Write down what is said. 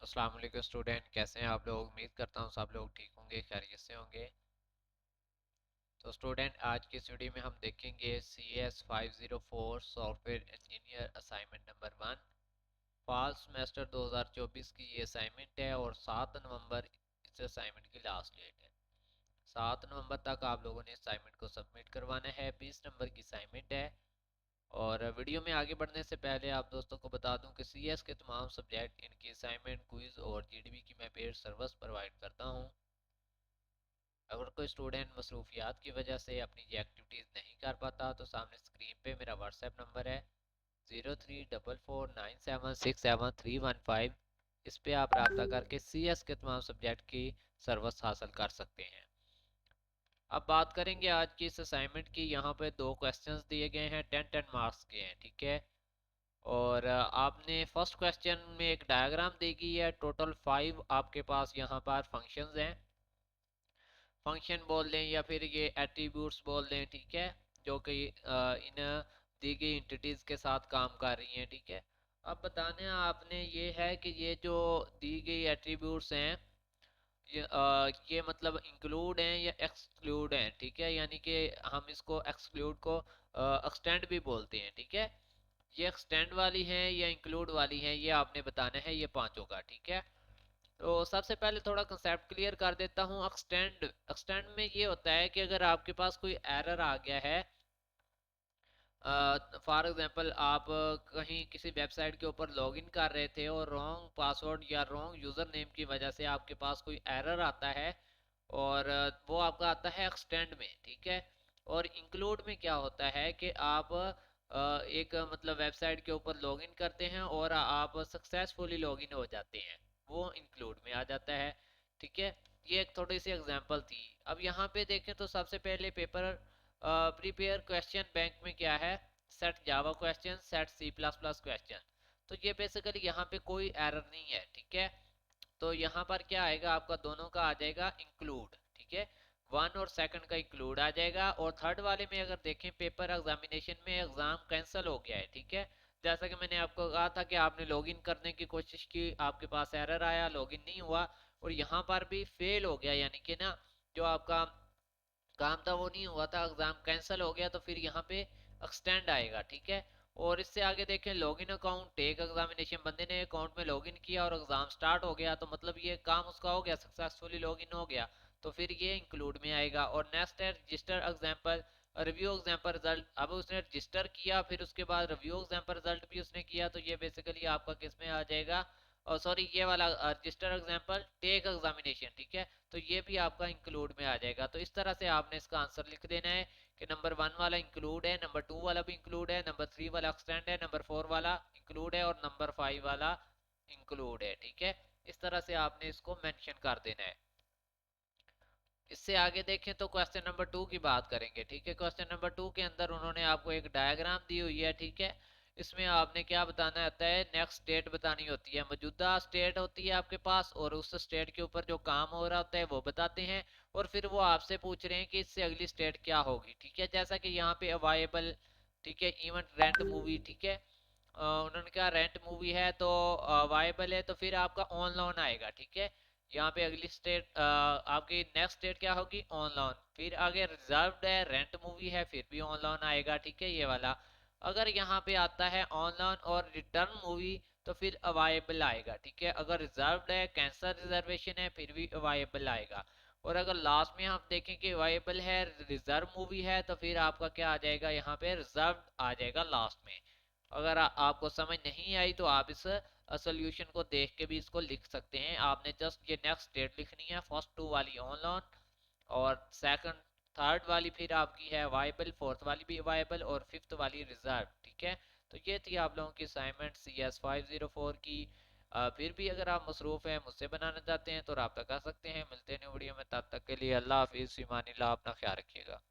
अस्सलाम वालेकुम स्टूडेंट, कैसे हैं आप लोग। उम्मीद करता हूँ सब लोग ठीक होंगे, खैरियत से होंगे। तो स्टूडेंट, आज की इस वीडियो में हम देखेंगे CS 504 software engineer assignment number 1 fall semester 2024 की ये असाइनमेंट है और 7 नवंबर इस असाइनमेंट की लास्ट डेट है। 7 नवंबर तक आप लोगों ने असाइनमेंट को सबमिट करवाना है। 20 नंबर की असाइनमेंट है। और वीडियो में आगे बढ़ने से पहले आप दोस्तों को बता दूं कि CS के तमाम सब्जेक्ट, इनकी असाइनमेंट, क्विज और GDB की मैं पेड सर्विस प्रोवाइड करता हूं। अगर कोई स्टूडेंट मसरूफियात की वजह से अपनी ये एक्टिविटीज़ नहीं कर पाता तो सामने स्क्रीन पे मेरा व्हाट्सएप नंबर है 034497673115। इस पे आप रब्ता करके CS के तमाम सब्जेक्ट की सर्विस हासिल कर सकते हैं। अब बात करेंगे आज की इस असाइनमेंट की। यहाँ पे दो क्वेश्चंस दिए गए हैं, 10-10 मार्क्स के हैं, ठीक है। और आपने फर्स्ट क्वेश्चन में एक डायग्राम दी गई है। टोटल 5 आपके पास यहाँ पर फंक्शंस हैं। फंक्शन बोल दें या फिर ये एट्रीब्यूट्स बोल दें, ठीक है, जो कि इन दी गई इंटिटीज के साथ काम कर रही हैं, ठीक है। अब बताने आपने ये है कि ये जो दी गई एट्रीब्यूट्स हैं ये मतलब इंक्लूड हैं या एक्सक्लूड हैं, ठीक है। यानी कि हम इसको एक्सक्लूड को एक्सटेंड भी बोलते हैं, ठीक है। ये एक्सटेंड वाली हैं या इंक्लूड वाली हैं, ये आपने बताना है, ये पांचों का, ठीक है। तो सबसे पहले थोड़ा कंसेप्ट क्लियर कर देता हूँ। एक्सटेंड एक्सटेंड में ये होता है कि अगर आपके पास कोई एरर आ गया है, फॉर एग्जांपल आप कहीं किसी वेबसाइट के ऊपर लॉगिन कर रहे थे और रॉन्ग पासवर्ड या रॉन्ग यूज़र नेम की वजह से आपके पास कोई एरर आता है और वो आपका आता है एक्सटेंड में, ठीक है। और इंक्लूड में क्या होता है कि आप एक मतलब वेबसाइट के ऊपर लॉगिन करते हैं और आप सक्सेसफुली लॉगिन हो जाते हैं, वो इंक्लूड में आ जाता है, ठीक है। ये एक थोड़ी सी एग्जांपल थी। अब यहाँ पे देखें तो सबसे पहले पेपर प्रीपेयर क्वेश्चन बैंक में क्या है, set Java question, set C plus plus question. तो ये बेसिकली यहाँ पे कोई एरर नहीं है, ठीक है। तो यहाँ पर क्या आएगा, आपका दोनों का आ जाएगा इंक्लूड, ठीक है। वन और सेकंड का इंक्लूड आ जाएगा। और थर्ड वाले में अगर देखें, पेपर एग्जामिनेशन में एग्जाम कैंसिल हो गया है, ठीक है। जैसा कि मैंने आपको कहा था कि आपने लॉगिन करने की कोशिश की, आपके पास एरर आया, लॉगिन नहीं हुआ और यहाँ पर भी फेल हो गया, यानी कि ना जो आपका काम था वो नहीं हुआ था, एग्जाम कैंसिल हो गया, तो फिर यहाँ पे एक्सटेंड आएगा, ठीक है। और इससे आगे देखें, लॉगिन अकाउंट, टेक एग्जामिनेशन, बंदे ने अकाउंट में लॉगिन किया और एग्जाम स्टार्ट हो गया, तो मतलब ये काम उसका हो गया, सक्सेसफुली लॉगिन हो गया, तो फिर ये इंक्लूड में आएगा। और नेक्स्ट है register example, review example result. अब उसने रजिस्टर किया, फिर उसके बाद रिव्यू एग्जाम्पल रिजल्ट भी उसने किया, तो ये बेसिकली आपका किस में आ जाएगा, और सॉरी ये वाला रजिस्टर एग्जाम्पल टेक एग्जामिनेशन, ठीक है। तो ये भी आपका इंक्लूड में आ जाएगा। तो इस तरह से आपने इसका आंसर लिख देना है कि नंबर 1 वाला इंक्लूड है, नंबर 2 वाला भी इंक्लूड है, नंबर 3 वाला एक्सटेंड है, नंबर 4 वाला इंक्लूड है और नंबर 5 वाला इंक्लूड है, ठीक है। इस तरह से आपने इसको मेंशन कर देना है। इससे आगे देखें तो क्वेश्चन नंबर 2 की बात करेंगे, ठीक है। क्वेश्चन नंबर 2 के अंदर उन्होंने आपको एक डायग्राम दी हुई है, ठीक है। इसमें आपने क्या बताना होता है, नेक्स्ट स्टेट बतानी होती है। मौजूदा स्टेट होती है आपके पास और उस स्टेट के ऊपर जो काम हो रहा होता है वो बताते हैं। और फिर वो आपसे पूछ रहे हैं कि इससे अगली स्टेट क्या होगी, ठीक है। जैसा कि यहाँ पे अवाइबल, ठीक है, इवेंट रेंट मूवी, ठीक है। उन्होंने कहा रेंट मूवी है तो वाइबल है, तो फिर आपका ऑन लोन आएगा, ठीक है। यहाँ पे अगली स्टेट आपकी नेक्स्ट स्टेट क्या होगी, ऑन लोन। फिर आगे रिजर्व्ड है, रेंट मूवी है, फिर भी ऑन लोन आएगा, ठीक है, ये वाला। अगर यहाँ पे आता है ऑन लोन और रिटर्न मूवी तो फिर अवाइबल आएगा, ठीक है। अगर रिजर्व्ड है, कैंसल रिजर्वेशन है, फिर भी अवाइबल आएगा। और अगर लास्ट में हम देखें कि अवाइबल है, रिजर्व मूवी है, तो फिर आपका क्या आ जाएगा, यहाँ पे रिजर्व आ जाएगा लास्ट में। अगर आपको समझ नहीं आई तो आप इस सोल्यूशन को देख के भी इसको लिख सकते हैं। आपने जस्ट ये नेक्स्ट डेट लिखनी है, फर्स्ट 2 वाली ऑन लोन और सेकंड थर्ड वाली फिर आपकी है वाइबल, फोर्थ वाली भी वाइबल और फिफ्थ वाली रिजर्व, ठीक है। तो ये थी आप लोगों की असाइनमेंट CS 504 की। फिर भी अगर आप मसरूफ़ हैं, मुझसे बनाना चाहते हैं तो रब्ता कर सकते हैं। मिलते हैं वीडियो में, तब तक के लिए अल्लाह हाफिज़, फ़ी अमानिल्लाह, अपना ख्याल रखिएगा।